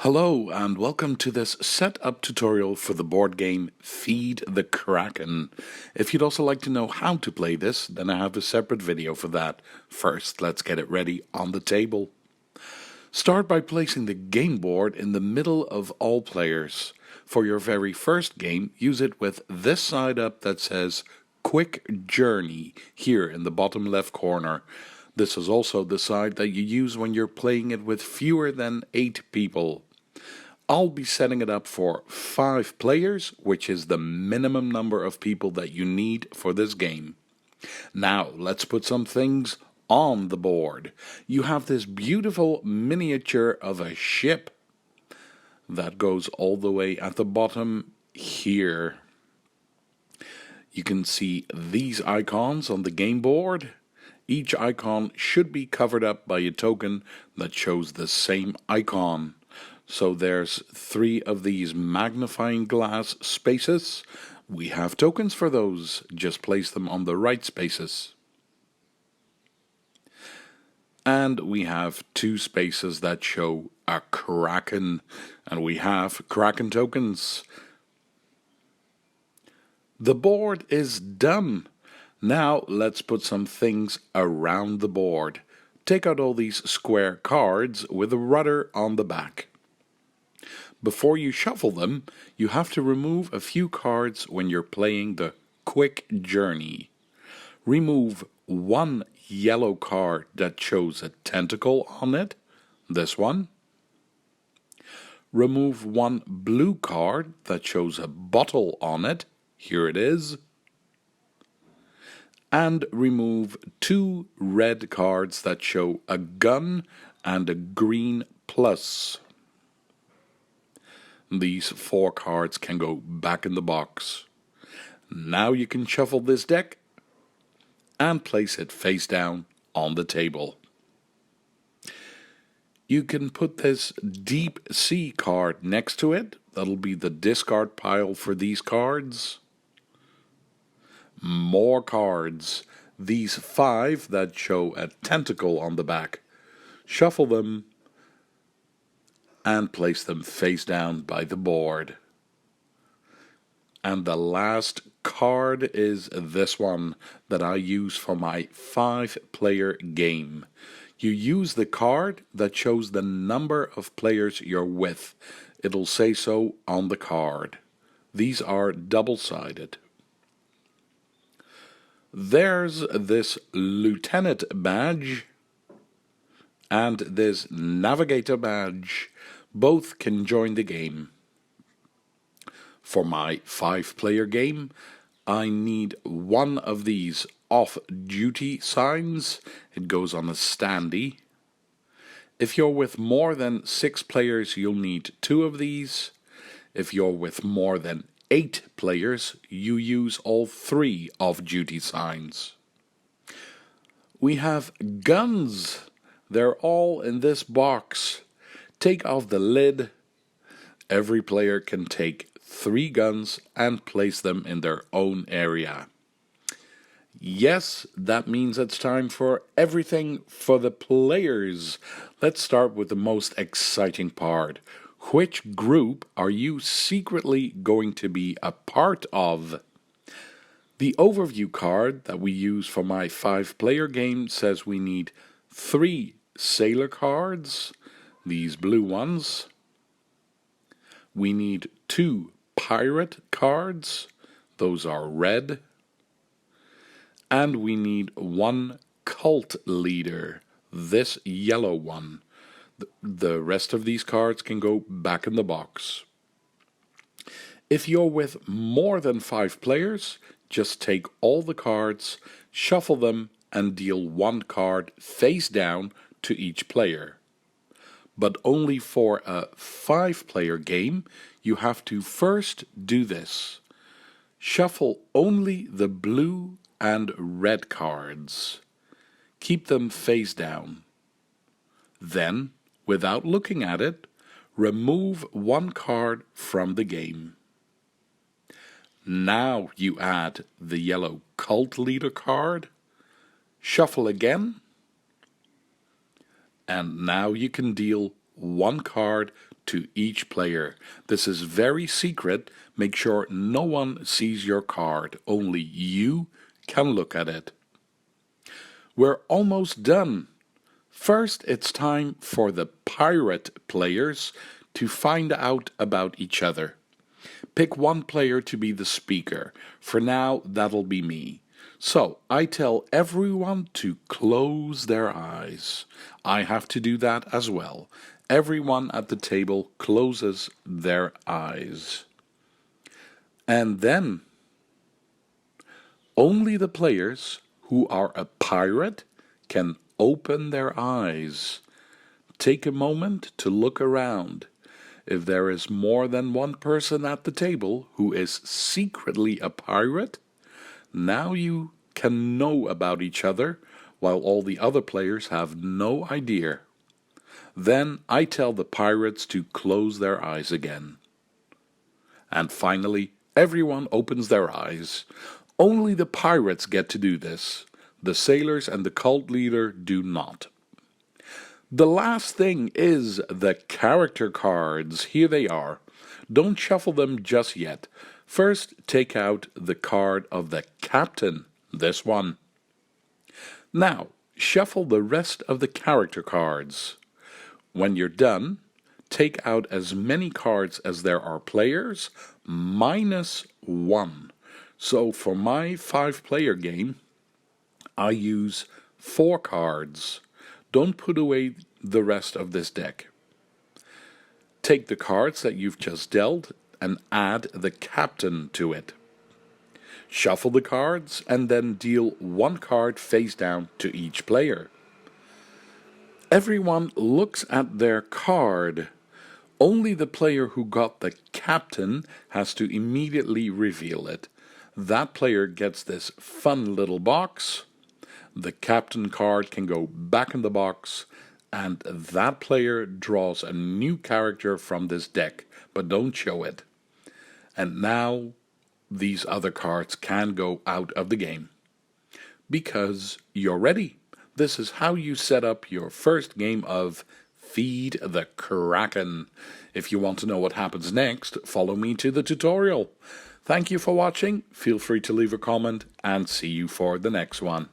Hello and welcome to this setup tutorial for the board game Feed the Kraken. If you'd also like to know how to play this, then I have a separate video for that. First, let's get it ready on the table. Start by placing the game board in the middle of all players. For your very first game, use it with this side up that says Quick Journey here in the bottom left corner. This is also the side that you use when you're playing it with fewer than 8 people. I'll be setting it up for 5 players, which is the minimum number of people that you need for this game. Now, let's put some things on the board. You have this beautiful miniature of a ship that goes all the way at the bottom here. You can see these icons on the game board. Each icon should be covered up by a token that shows the same icon. So there's 3 of these magnifying glass spaces. We have tokens for those. Just place them on the right spaces. And we have 2 spaces that show a Kraken. And we have Kraken tokens. The board is done. Now let's put some things around the board. Take out all these square cards with a rudder on the back. Before you shuffle them, you have to remove a few cards when you're playing the Quick Journey. Remove 1 yellow card that shows a tentacle on it, this one. Remove 1 blue card that shows a bottle on it, here it is. And remove 2 red cards that show a gun and a green plus. These 4 cards can go back in the box. Now you can shuffle this deck and place it face down on the table. You can put this deep sea card next to it. That'll be the discard pile for these cards. More cards. These 5 that show a tentacle on the back. Shuffle them and place them face down by the board. And the last card is this one that I use for my 5-player game. You use the card that shows the number of players you're with. It'll say so on the card. These are double-sided. There's this Lieutenant badge and this Navigator badge. Both can join the game. For my 5-player game, I need 1 of these off-duty signs. It goes on a standee. If you're with more than 6 players, you'll need 2 of these. If you're with more than 8 players, you use all 3 off-duty signs. We have guns. They're all in this box. Take off the lid. Every player can take 3 guns and place them in their own area. Yes, that means it's time for everything for the players. Let's start with the most exciting part. Which group are you secretly going to be a part of? The overview card that we use for my 5-player game says we need 3 sailor cards, these blue ones. We need 2 pirate cards, those are red. And we need 1 cult leader, this yellow one. The rest of these cards can go back in the box. If you're with more than 5 players, just take all the cards, shuffle them, and deal 1 card face down to each player. But only for a 5-player game, you have to first do this. Shuffle only the blue and red cards. Keep them face down. Then, without looking at it, remove 1 card from the game. Now you add the yellow cult leader card, shuffle again, and now you can deal 1 card to each player. This is very secret. Make sure no one sees your card. Only you can look at it. We're almost done. First, it's time for the pirate players to find out about each other. Pick one player to be the speaker. For now, that'll be me. So, I tell everyone to close their eyes. I have to do that as well. Everyone at the table closes their eyes. And then, only the players who are a pirate can open their eyes. Take a moment to look around. If there is more than one person at the table who is secretly a pirate, now you can know about each other while all the other players have no idea. Then I tell the pirates to close their eyes again. And finally, everyone opens their eyes. Only the pirates get to do this. The sailors and the cult leader do not. The last thing is the character cards. Here they are. Don't shuffle them just yet. First, take out the card of the captain, this one. Now, shuffle the rest of the character cards. When you're done, take out as many cards as there are players, minus 1. So for my 5-player game, I use 4 cards. Don't put away the rest of this deck. Take the cards that you've just dealt and add the captain to it. Shuffle the cards and then deal 1 card face down to each player. Everyone looks at their card. Only the player who got the captain has to immediately reveal it. That player gets this fun little box. The captain card can go back in the box, and that player draws a new character from this deck, but don't show it. And now these other cards can go out of the game. Because you're ready. This is how you set up your first game of Feed the Kraken. If you want to know what happens next, follow me to the tutorial. Thank you for watching. Feel free to leave a comment and see you for the next one.